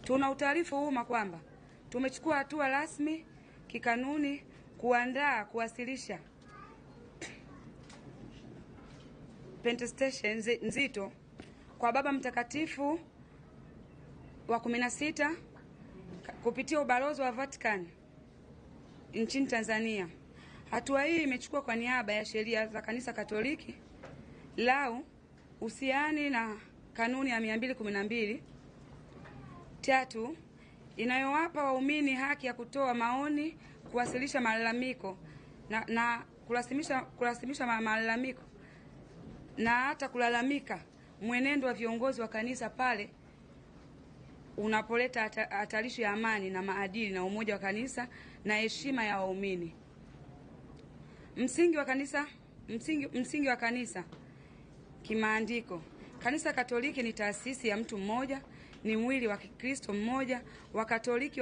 Tuna utaarifu umma kwamba tumechukua hatua rasmi kikanuni kuandaa kuwasilisha pentestation nzito kwa Baba Mtakatifu wa 16 kupitia ubalozi wa Vatican nchini Tanzania. Hatua hii imechukua kwa niaba ya sheria za Kanisa Katoliki lau uhusiani na kanuni ya 212 3 inayowapa waumini haki ya kutoa maoni, kuwasilisha malalamiko na kurasimisha malalamiko na hata kulalamika mwenendo wa viongozi wa kanisa pale unapoleta hatarishi ya amani na maadili na umoja wa kanisa na heshima ya waumini. Msingi wa kanisa kimaandiko. Kanisa Katoliki ni taasisi ya mtu mmoja, ni mwili wa Kristo mmoja. Wa Katoliki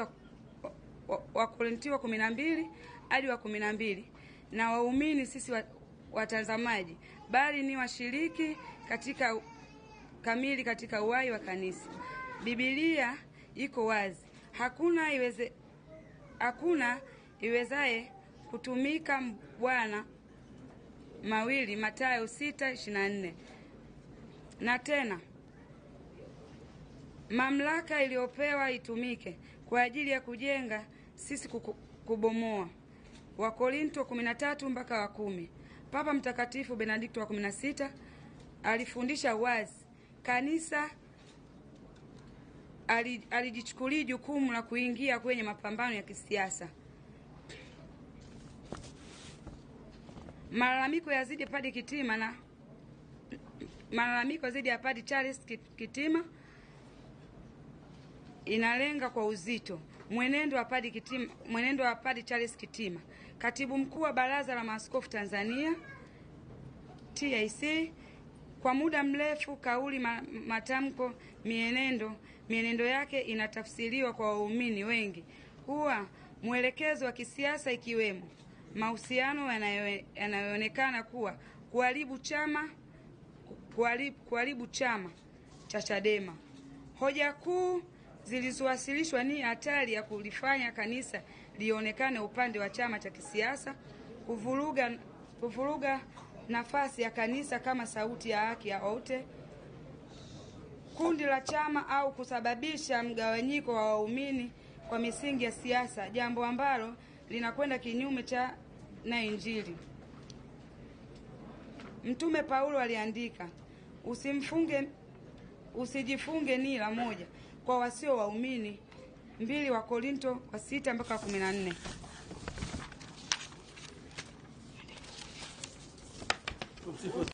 wa Korinto 12 hadi wa 12, na waumini sisi watazamaji bali ni washiriki kamili katika uhai wa kanisa. Biblia iko wazi, hakuna iwezaye kutumika Bwana mawili, Mathayo 6:24. Na tena mamlaka iliyopewa itumike kwa ajili ya kujenga, sisi kubomoa. Wakorinto 13-10. Papa Mtakatifu Benedikto wa 16 alifundisha wazi kanisa alijichukulia jukumu la kuingia kwenye mapambano ya kisiasa. Malalamiko yazidi Padre Kitima na malalamiko zidi ya Padre Charles Kitima inalenga kwa uzito mwenendo wa Padre Charles Kitima, katibu mkuu wa Baraza la Maaskofu Tanzania TIC. Kwa muda mrefu kauli, matamko, mienendo yake inatafsiriwa kwa waumini wengi huwa mwelekezo wa kisiasa, ikiwemo mahusiano yanayoonekana kuwa kuharibu chama cha Chadema. Hoja kuu zilizowasilishwa ni hatari ya kulifanya kanisa lionekane upande wa chama cha kisiasa, kuvuruga nafasi ya kanisa kama sauti ya haki ya wote, kundi la chama, au kusababisha mgawanyiko wa waumini kwa misingi ya siasa, jambo ambalo linakwenda kinyume na Injili. Mtume Paulo aliandika, usijifunge nira moja kwa wasio waumini, 2 Wakorinto 6-14.